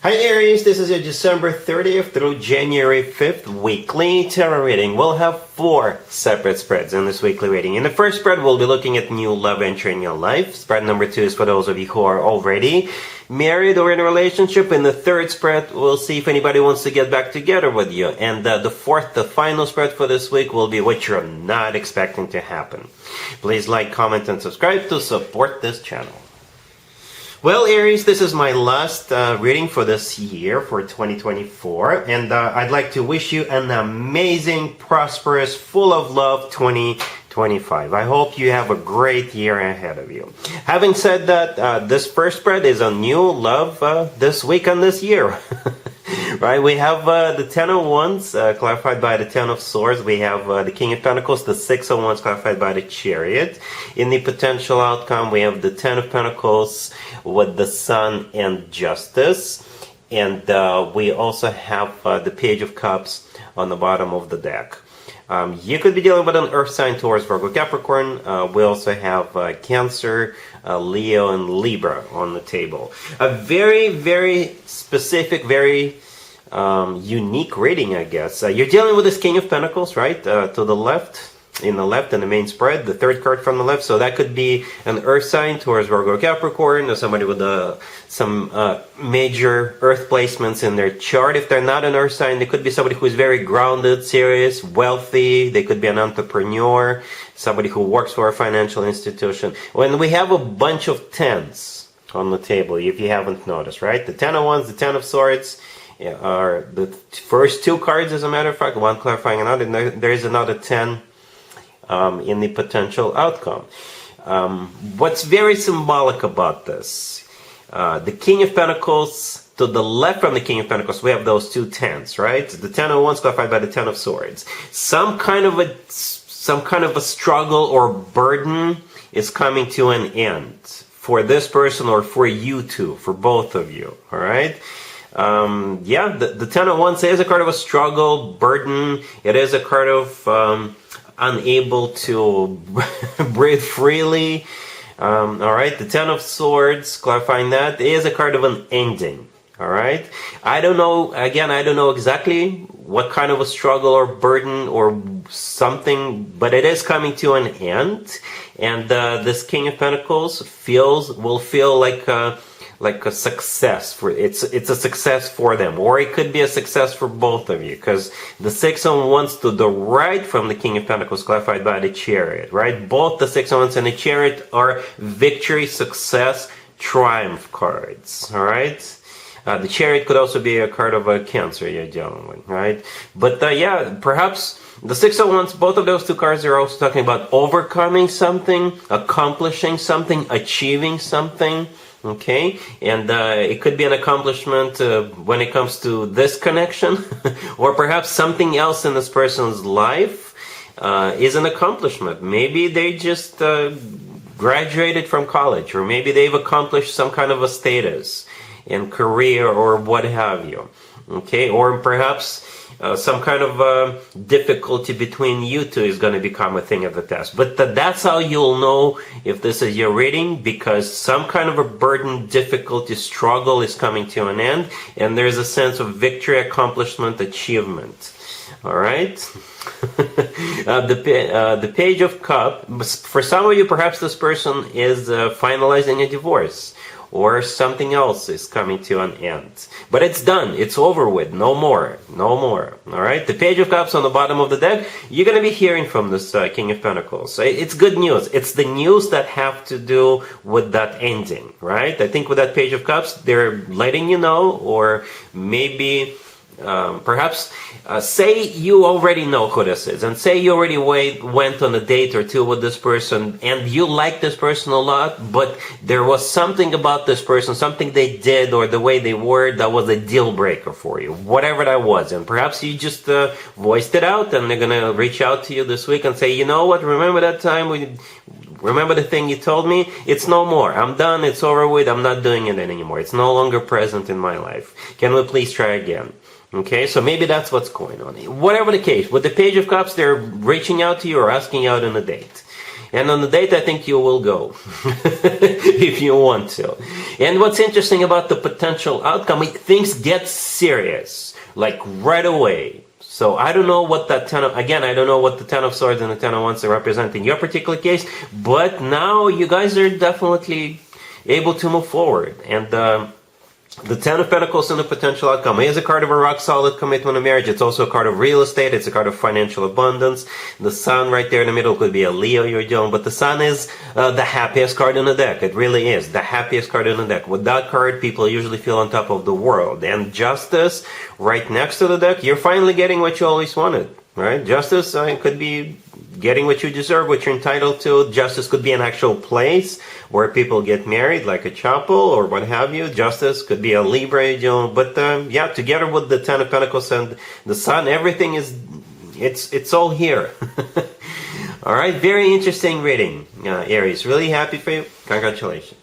Hi Aries, this is your December 30th through January 5th weekly tarot reading. We'll have 4 separate spreads in this weekly reading. In the first spread, we'll be looking at new love entering your life. Spread number 2 is for those of you who are already married or in a relationship. In the third spread, we'll see if anybody wants to get back together with you. And the fourth, the final spread for this week, will be what you're not expecting to happen. Please like, comment, and subscribe to support this channel. Well, Aries, this is my last reading for this year, for 2024, and I'd like to wish you an amazing, prosperous, full of love 2025. I hope you have a great year ahead of you. Having said that, this first spread is a new love this week and this year. Right, we have the Ten of Wands clarified by the Ten of Swords. We have the King of Pentacles, the Six of Wands clarified by the Chariot. In the potential outcome, we have the Ten of Pentacles with the Sun and Justice. And we also have the Page of Cups on the bottom of the deck. You could be dealing with an Earth sign, Taurus, Virgo, Capricorn. We also have Cancer, Leo, and Libra on the table. A very, very specific, very unique reading, I guess. You're dealing with this King of Pentacles, right? To the left, in the main spread, the third card from the left. So that could be an Earth sign, Taurus, Virgo, Capricorn, or somebody with some major Earth placements in their chart. If they're not an Earth sign, they could be somebody who is very grounded, serious, wealthy. They could be an entrepreneur, somebody who works for a financial institution. When we have a bunch of tens on the table, if you haven't noticed, right? The Ten of Wands, the Ten of Swords, are the first 2 cards, as a matter of fact, one clarifying another, and there is another 10 in the potential outcome. What's very symbolic about this, the King of Pentacles, to the left from the King of Pentacles, we have those 2 tens, right? The Ten of Wands clarified by the Ten of Swords. Some kind of a struggle or burden is coming to an end for this person or for you two, for both of you, all right? Yeah, the Ten of Wands is a card of a struggle, burden. It is a card of unable to breathe freely. All right, the Ten of Swords, clarifying that, is a card of an ending. All right, I don't know, again, I don't know exactly what kind of a struggle or burden or something, but it is coming to an end. And this King of Pentacles will feel like a success for it's a success for them, or it could be a success for both of you, because the Six of Wands to the right from the King of Pentacles clarified by the Chariot, right? Both the Six of Wands and the Chariot are victory, success, triumph cards, all right? The Chariot could also be a card of a Cancer you're dealing with, right? But yeah, perhaps the Six of Wands, both of those 2 cards are also talking about overcoming something, accomplishing something, achieving something. Okay, and it could be an accomplishment when it comes to this connection, or perhaps something else in this person's life is an accomplishment. Maybe they just graduated from college, or maybe they've accomplished some kind of a status in career or what have you. Okay, or perhaps some kind of difficulty between you two is going to become a thing of the past. But that's how you'll know if this is your reading, because some kind of a burden, difficulty, struggle is coming to an end, and there's a sense of victory, accomplishment, achievement. All right? The Page of Cups, for some of you, perhaps this person is finalizing a divorce, or something else is coming to an end. But it's done. It's over with. No more. No more. All right? The Page of Cups on the bottom of the deck, you're going to be hearing from this King of Pentacles. It's good news. It's the news that have to do with that ending, right? I think with that Page of Cups, they're letting you know, or maybe perhaps say you already know who this is, and say you already went on a date or 2 with this person, and you like this person a lot, but there was something about this person, something they did or the way they were, that was a deal breaker for you, whatever that was. And perhaps you just voiced it out, and they're gonna reach out to you this week and say, you know what, remember that time remember the thing you told me? It's no more. I'm done. It's over with. I'm not doing it anymore. It's no longer present in my life. Can we please try again? Okay, so maybe that's what's going on. Whatever the case, with the Page of Cups, they're reaching out to you or asking you out on a date. And on the date, I think you will go, if you want to. And what's interesting about the potential outcome, things get serious, like right away. So I don't know what that I don't know what the Ten of Swords and the Ten of Wands represent in your particular case, but now you guys are definitely able to move forward. And the Ten of Pentacles and the potential outcome is a card of a rock-solid commitment of marriage. It's also a card of real estate. It's a card of financial abundance. The Sun right there in the middle could be a Leo you're dealing, but the Sun is the happiest card in the deck. It really is the happiest card in the deck. With that card, people usually feel on top of the world. And Justice right next to the deck, you're finally getting what you always wanted, right? Justice could be getting what you deserve, what you're entitled to. Justice could be an actual place where people get married, like a chapel or what have you. Justice could be a Libra, but yeah, together with the Ten of Pentacles and the Sun, everything is, it's all here. All right, very interesting reading, Aries. Really happy for you. Congratulations.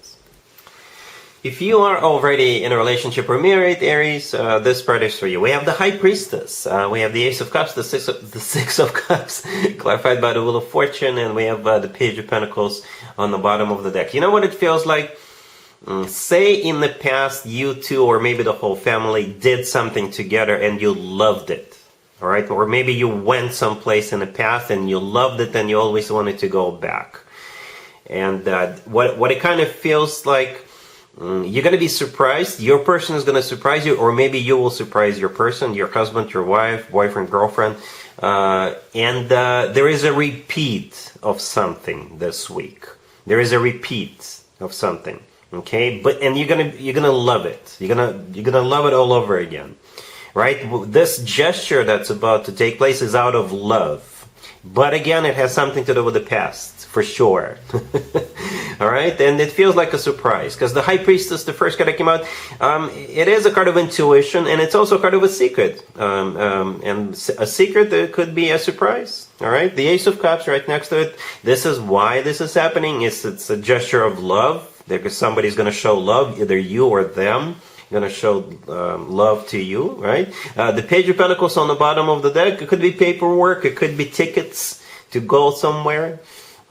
If you are already in a relationship or married, Aries, this spread is for you. We have the High Priestess. We have the Ace of Cups, the Six of Cups, clarified by the Wheel of Fortune, and we have the Page of Pentacles on the bottom of the deck. You know what it feels like? Say in the past, you two or maybe the whole family did something together and you loved it. All right? Or maybe you went someplace in the past and you loved it and you always wanted to go back. And what it kind of feels like, you're going to be surprised. Your person is going to surprise you, or maybe you will surprise your person, your husband, your wife, boyfriend, girlfriend. And there is a repeat of something this week. There is a repeat of something. Okay, and you're gonna love it. You're gonna love it all over again, right? This gesture that's about to take place is out of love, but again, it has something to do with the past, for sure. All right, and it feels like a surprise because the High Priestess, the first card that came out, it is a card of intuition, and it's also a card of a secret, and a secret that could be a surprise. All right, the Ace of Cups right next to it. This is why this is happening. It's a gesture of love. Because somebody's going to show love, either you or them, going to show love to you, right? The Page of Pentacles on the bottom of the deck. It could be paperwork. It could be tickets to go somewhere.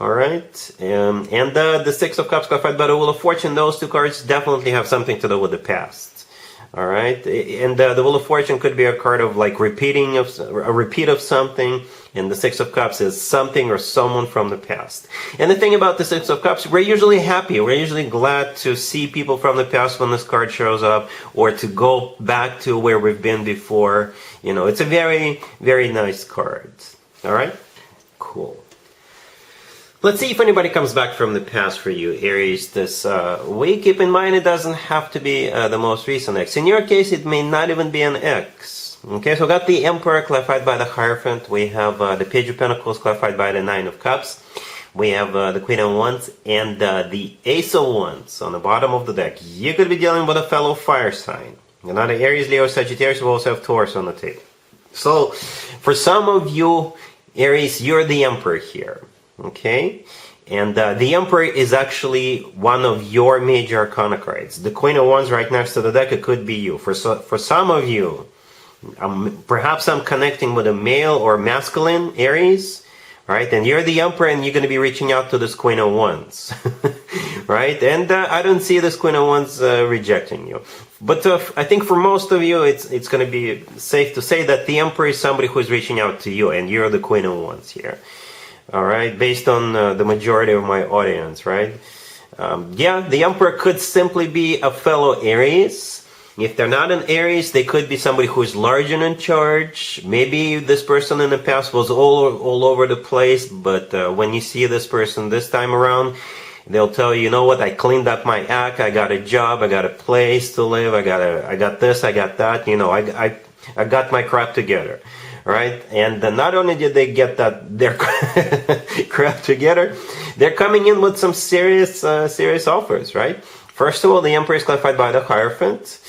All right, and the Six of Cups clarified by the Wheel of Fortune. Those two cards definitely have something to do with the past. All right, and the Wheel of Fortune could be a card of like a repeat of something, and the Six of Cups is something or someone from the past. And the thing about the Six of Cups, we're usually happy, we're usually glad to see people from the past when this card shows up, or to go back to where we've been before. You know, it's a very, very nice card. All right, cool. Let's see if anybody comes back from the past for you, Aries, this week. Keep in mind, it doesn't have to be the most recent ex. In your case, it may not even be an ex. Okay, so we got the Emperor clarified by the Hierophant. We have the Page of Pentacles clarified by the Nine of Cups. We have the Queen of Wands and the Ace of Wands on the bottom of the deck. You could be dealing with a fellow fire sign. Another Aries, Leo, Sagittarius. We also have Taurus on the table. So, for some of you, Aries, you're the Emperor here. Okay, and the Emperor is actually one of your major arcana cards. The Queen of Wands right next to the deck, it could be you. For some of you, perhaps I'm connecting with a male or masculine Aries, right? And you're the Emperor, and you're going to be reaching out to this Queen of Wands, right? And I don't see this Queen of Wands rejecting you. But I think for most of you, it's going to be safe to say that the Emperor is somebody who is reaching out to you, and you're the Queen of Wands here. All right, based on the majority of my audience, right? Yeah, the Emperor could simply be a fellow Aries. If they're not an Aries, they could be somebody who is large and in charge. Maybe this person in the past was all over the place, but when you see this person this time around, they'll tell you, you know what, I cleaned up my act, I got a job, I got a place to live, I got this, I got that, you know, I got my crap together. Right, and not only did they get their crap together, they're coming in with some serious offers. Right. First of all, the Emperor is clarified by the Hierophant.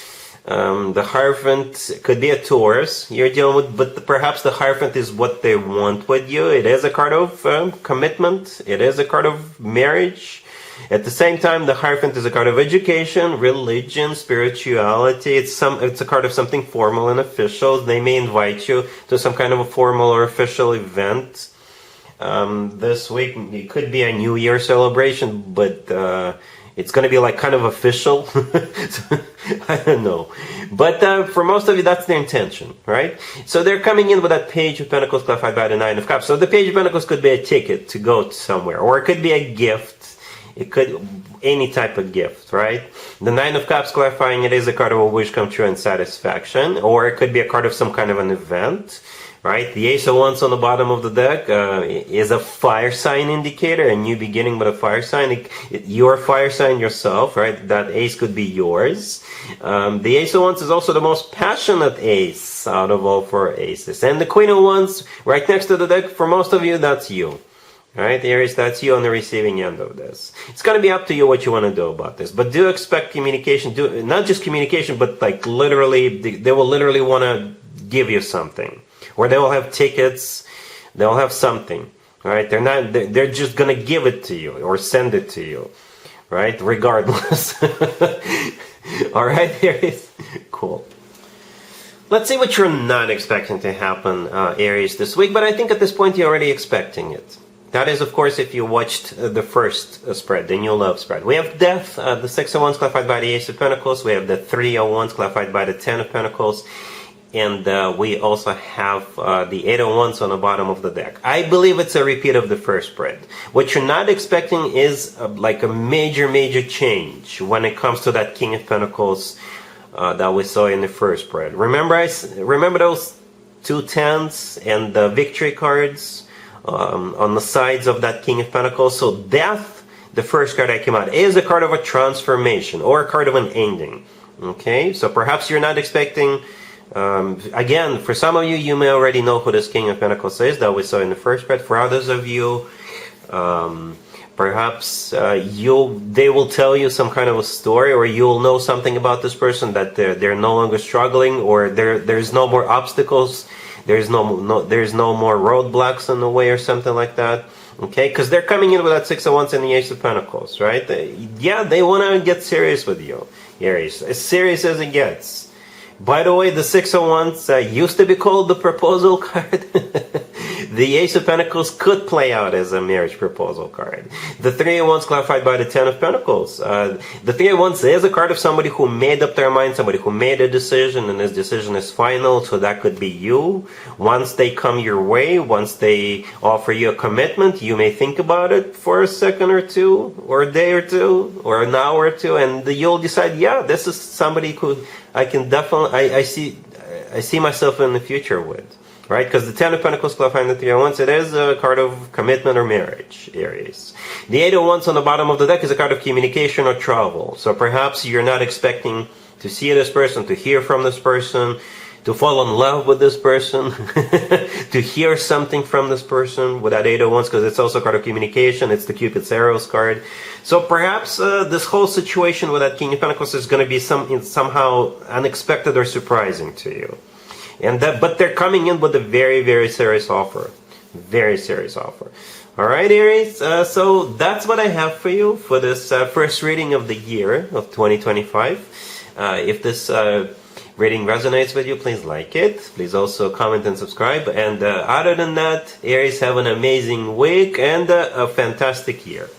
The Hierophant could be a Taurus you're dealing with, but perhaps the Hierophant is what they want with you. It is a card of commitment. It is a card of marriage. At the same time, the Hierophant is a card of education, religion, spirituality. It's a card of something formal and official. They may invite you to some kind of a formal or official event. This week. It could be a New Year celebration, but it's going to be like kind of official. So, I don't know. But for most of you, that's their intention, right? So they're coming in with that Page of Pentacles clarified by the Nine of Cups. So the Page of Pentacles could be a ticket to go somewhere, or it could be a gift. It could any type of gift, right? The Nine of Cups clarifying it is a card of a wish come true and satisfaction, or it could be a card of some kind of an event, right? The Ace of Wands on the bottom of the deck is a fire sign indicator, a new beginning with a fire sign. You're a fire sign yourself, right? That ace could be yours. The Ace of Wands is also the most passionate ace out of all four aces. And the Queen of Wands right next to the deck, for most of you, that's you. Alright, Aries, that's you on the receiving end of this. It's going to be up to you what you want to do about this. But do expect communication. Not just communication, but like literally, they will literally want to give you something. Or they will have tickets. They'll have something. Alright, they're just going to give it to you or send it to you. Right, regardless. Alright, Aries? Cool. Let's see what you're not expecting to happen, Aries, this week. But I think at this point you're already expecting it. That is, of course, if you watched the first spread, the new love spread. We have Death, the Six of Wands clarified by the Ace of Pentacles. We have the Three of Wands clarified by the Ten of Pentacles. And we also have the Eight of Wands on the bottom of the deck. I believe it's a repeat of the first spread. What you're not expecting is like a major, major change when it comes to that King of Pentacles that we saw in the first spread. Remember those two tens and the victory cards? On the sides of that King of Pentacles. So Death, the first card that came out, is a card of a transformation or a card of an ending. Okay, so perhaps you're not expecting, again, for some of you, you may already know who this King of Pentacles is that we saw in the first spread. For others of you, perhaps they will tell you some kind of a story, or you'll know something about this person that they're no longer struggling, or there's no more obstacles. There's no more roadblocks in the way or something like that. Okay, because they're coming in with that Six of Wands and the Ace of Pentacles, right? They want to get serious with you, Aries. As serious as it gets. By the way, the Six of Wands used to be called the proposal card. The Ace of Pentacles could play out as a marriage proposal card. The Three of Wands clarified by the Ten of Pentacles. The Three of Wands is a card of somebody who made up their mind, somebody who made a decision, and this decision is final, so that could be you. Once they come your way, once they offer you a commitment, you may think about it for a second or two, or a day or two, or an hour or two, and you'll decide, yeah, this is somebody who I can definitely, I see myself in the future with. Right? Because the Ten of Pentacles clarifying the Three of Wands, it is a card of commitment or marriage, Aries. The Eight of Wands on the bottom of the deck is a card of communication or travel. So perhaps you're not expecting to see this person, to hear from this person, to fall in love with this person, to hear something from this person with that Eight of Wands, because it's also a card of communication. It's the Cupid's arrows card. So perhaps this whole situation with that King of Pentacles is going to be somehow unexpected or surprising to you. But they're coming in with a very, very serious offer. Very serious offer. Alright, Aries, so that's what I have for you for this first reading of the year of 2025. If this reading resonates with you, please like it. Please also comment and subscribe. And other than that, Aries, have an amazing week and a fantastic year.